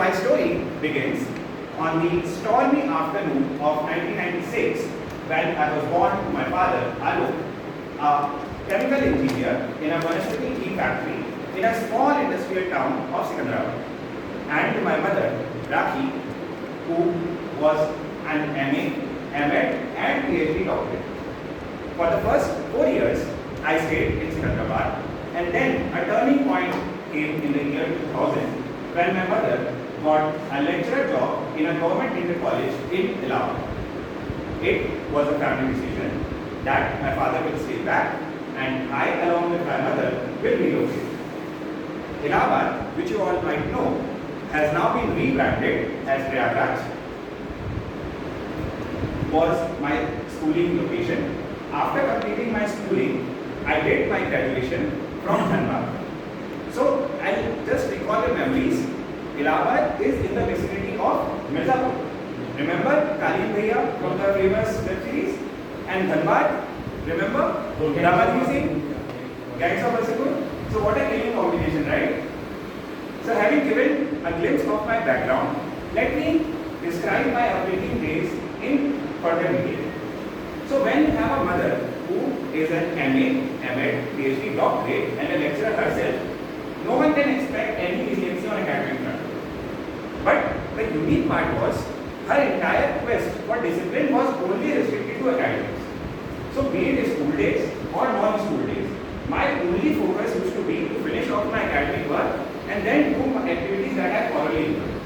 my story begins on the stormy afternoon of 1996 when I was born to my father, Alok, a chemical engineer in a monastery tea factory in a small industrial town of Indirapuram, and to my mother, Rakhi, who was an MA, M.Ed and PhD doctorate. For the first 4 years, I stayed in Hyderabad, and then a turning point came in the year 2000 when my mother got a lecturer job in a government inter college in Allahabad. It was a family decision that my father will stay back and I, along with my mother, will relocate. Allahabad, which you all might know, has now been rebranded as Prayagraj, was my schooling location. After completing my schooling, I did my graduation from Dhanbad. So I'll just recall your memories. Allahabad is in the vicinity of Mirzapur. Remember Kalim Bhaiya from the famous web series? And Dhanbad, remember? Dhanbad Singh, Gangs of Wasseypur. So what a killing combination, right? So having given a glimpse of my background, let me describe my upbringing days in further detail. So when you have a mother who is an MA, M.Ed, PhD doctorate and a lecturer herself, no one can expect any leniency on academic front. But the unique part was, her entire quest for discipline was only restricted to academics. So be it school days or non-school days, my only focus used to be to finish off my academic work and then do my activities that I thoroughly enjoyed.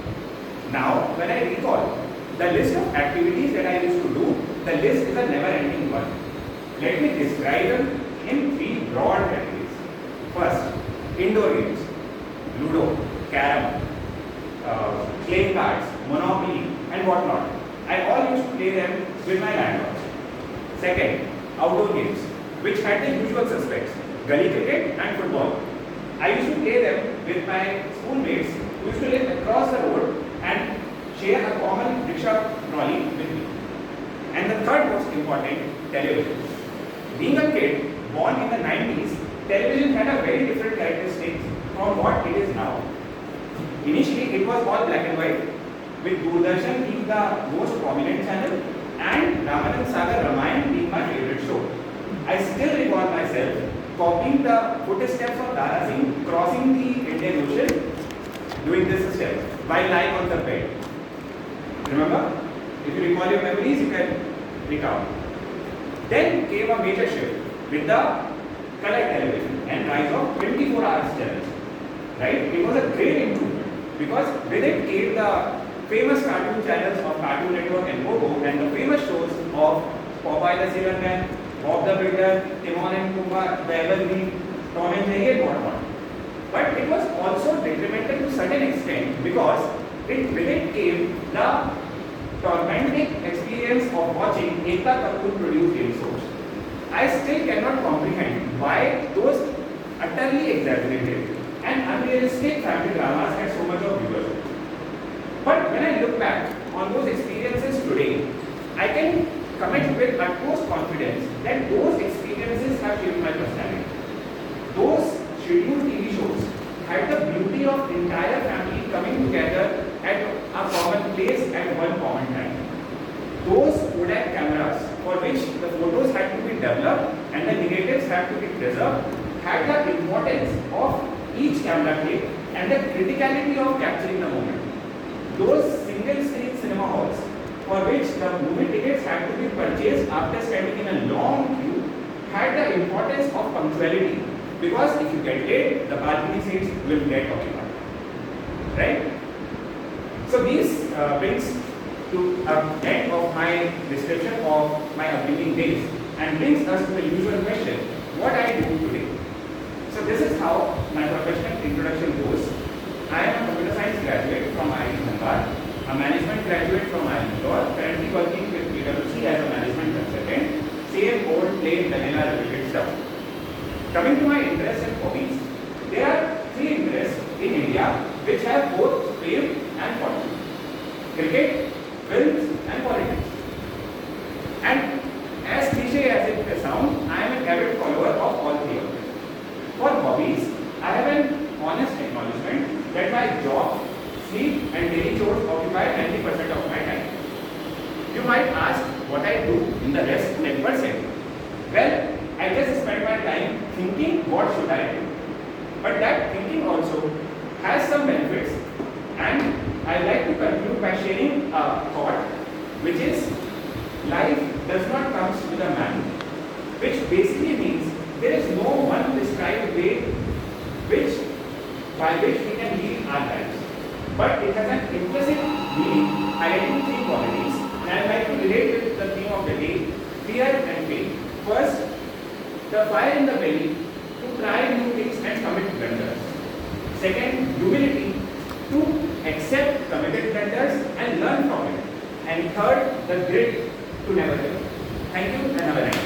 Now, when I recall the list of activities that I used to do, the list is a never-ending one. Let me describe them in 3 broad categories. First, indoor games, Ludo, Carom, playing cards, Monopoly and whatnot. I all used to play them with my landlord. Second, outdoor games, which had the usual suspects, gully cricket and football. I used to play them with my schoolmates who used to live across the road and share a common rickshaw trolley with me. And the third most important, television. Being a kid born in the 90s, television had a very different characteristics from what it is now. Initially, it was all black and white, with Doordarshan being the most prominent channel and Ramanand Sagar Ramayan being my favorite show. I still recall myself copying the footsteps of Dara Singh crossing the Indian Ocean, doing this step while lying on the bed. Remember? If you recall your memories, you can recount. Then came a major shift with the color television and rise of 24 hours channels. Right? It was a great improvement because with it came the famous cartoon channels of Cartoon Network and Pogo and the famous shows of Popeye the Sailor Man, Bob the Builder, Timon and Pumbaa, The Evergreen, Tom and Jerry and whatnot. But it was also detrimental to a certain extent because with it came the tormenting experience of watching Ekta Kapoor produce game shows. I still cannot comprehend why those utterly exaggerated and unrealistic family dramas had so much of viewership. But when I look back on those experiences today, I can comment with utmost confidence that those experiences have shaped my personality. Those scheduled TV shows had the beauty of entire family coming together at a common place at one common time. Those Kodak cameras for which the photos had to be developed and the negatives had to be preserved had the importance of each camera clip and the criticality of capturing the moment. Those single screen cinema halls for which the movie tickets had to be purchased after standing in a long queue had the importance of punctuality because if you get late, the balcony seats will get occupied. Right? So this brings to an end of my description of my upbringing days and brings us to the usual question, what I do today. So this is how my professional introduction goes. I am a computer science graduate from IIT Dhanbad, a management graduate from IIT Law, currently working with PwC as a management consultant, same old plain vanilla related stuff. Coming to my interests and hobbies, there are 3 interests in India which have both fame and fortune: cricket, films and politics. And as cliche as it may sound, I am an avid follower of all 3 of them. For hobbies, I have an honest acknowledgement that my job, sleep and and daily chores occupy 90% of my time. You might ask what I do in the rest 10%. Well, I just spend my time thinking what should I do. But that thinking also has some benefits, and I'd like to conclude by sharing a thought, which is life does not come with a manual, which basically means there is no one prescribed way by which we can lead our lives. But it has an implicit meaning, highlighting three qualities, and I'd like to relate with the theme of the day, fear and faith. First, the fire in the belly to try new things and commit blunders. Second, humility to accept committed blunders and learn from it. And third, the grit to never give up. Thank you and have a nice day.